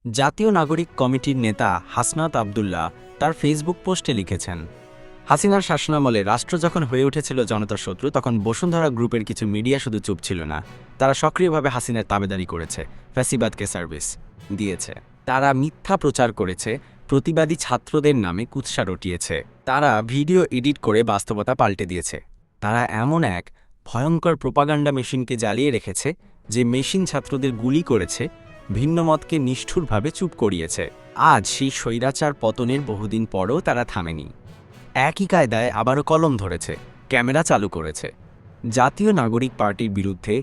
জাতীয় নাগরিক কমিটির নেতা হাসনাত আব্দুল্লাহ তার ফেসবুক পোস্টে লিখেছেন, হাসিনার শাসনামলে রাষ্ট্র যখন হয়ে উঠেছিল জনতার শত্রু, তখন বসুন্ধরা গ্রুপের কিছু মিডিয়া শুধু চুপ ছিল না, তারা সক্রিয়ভাবে হাসিনার তাবেদারি করেছে, ফ্যাসিবাদকে সার্ভিস দিয়েছে। তারা মিথ্যা প্রচার করেছে, প্রতিবাদী ছাত্রদের নামে কুৎসা রটিয়েছে, তারা ভিডিও এডিট করে বাস্তবতা পাল্টে দিয়েছে। তারা এমন এক ভয়ঙ্কর প্রোপাগান্ডা মেশিনকে জ্বালিয়ে রেখেছে যে মেশিন ছাত্রদের গুলি করেছে, ভিন্ন মতকে নিষ্ঠুরভাবে চুপ করিয়েছে। আজ সেই স্বৈরাচার পতনের বহুদিন পরও তারা থামেনি। একই কায়দায় আবারও কলম ধরেছে, ক্যামেরা চালু করেছে। জাতীয় নাগরিক পার্টির বিরুদ্ধে,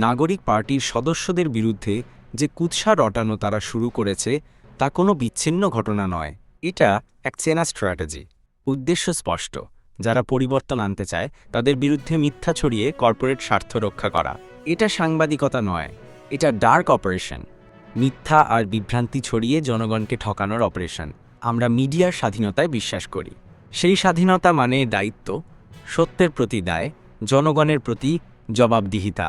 নাগরিক পার্টির সদস্যদের বিরুদ্ধে যে কুৎসা রটানো তারা শুরু করেছে তা কোনো বিচ্ছিন্ন ঘটনা নয়। এটা এক চেনা স্ট্র্যাটেজি। উদ্দেশ্য স্পষ্ট, যারা পরিবর্তন আনতে চায় তাদের বিরুদ্ধে মিথ্যা ছড়িয়ে কর্পোরেট স্বার্থ রক্ষা করা। এটা সাংবাদিকতা নয়, এটা ডার্ক অপারেশন, মিথ্যা আর বিভ্রান্তি ছড়িয়ে জনগণকে ঠকানোর অপারেশন। আমরা মিডিয়ার স্বাধীনতায় বিশ্বাস করি। সেই স্বাধীনতা মানে দায়িত্ব, সত্যের প্রতি দায়, জনগণের প্রতি জবাবদিহিতা।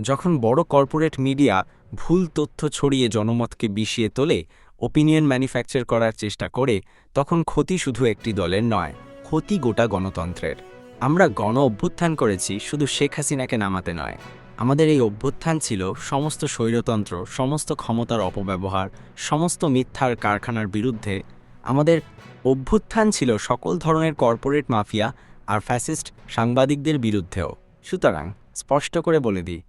যখন বড় কর্পোরেট মিডিয়া ভুল তথ্য ছড়িয়ে জনমতকে বিষিয়ে তোলে, ওপিনিয়ন ম্যানুফ্যাকচার করার চেষ্টা করে, তখন ক্ষতি শুধু একটি দলের নয়, ক্ষতি গোটা গণতন্ত্রের। আমরা গণ অভ্যুত্থান করেছি শুধু শেখ হাসিনাকে নামাতে নয়। আমাদের এই অভ্যুত্থান ছিল সমস্ত স্বৈরতন্ত্র, সমস্ত ক্ষমতার অপব্যবহার, সমস্ত মিথ্যার কারখানার বিরুদ্ধে। আমাদের অভ্যুত্থান ছিল সকল ধরনের কর্পোরেট মাফিয়া আর ফ্যাসিস্ট সাংবাদিকদের বিরুদ্ধেও। সুতরাং স্পষ্ট করে বলে দিই,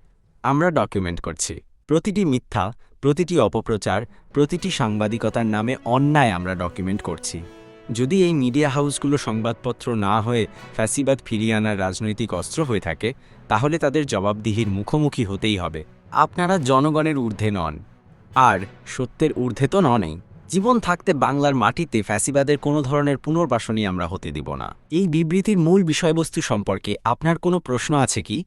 আমরা ডকুমেন্ট করছি প্রতিটি মিথ্যা, প্রতিটি অপপ্রচার, প্রতিটি সাংবাদিকতার নামে অন্যায় আমরা ডকুমেন্ট করছি। যদি এই মিডিয়া হাউসগুলো সংবাদপত্র না হয়ে ফ্যাসিবাদ ফিরিয়ে আনার রাজনৈতিক অস্ত্র হয়ে থাকে, তাহলে তাদের জবাবদিহির মুখোমুখি হতেই হবে। আপনারা জনগণের ঊর্ধ্বে নন, আর সত্যের ঊর্ধ্বে তো ননই। জীবন থাকতে বাংলার মাটিতে ফ্যাসিবাদের কোনো ধরনের পুনর্বাসনই আমরা হতে দিব না। এই বিবৃতির মূল বিষয়বস্তু সম্পর্কে আপনার কোনো প্রশ্ন আছে কি?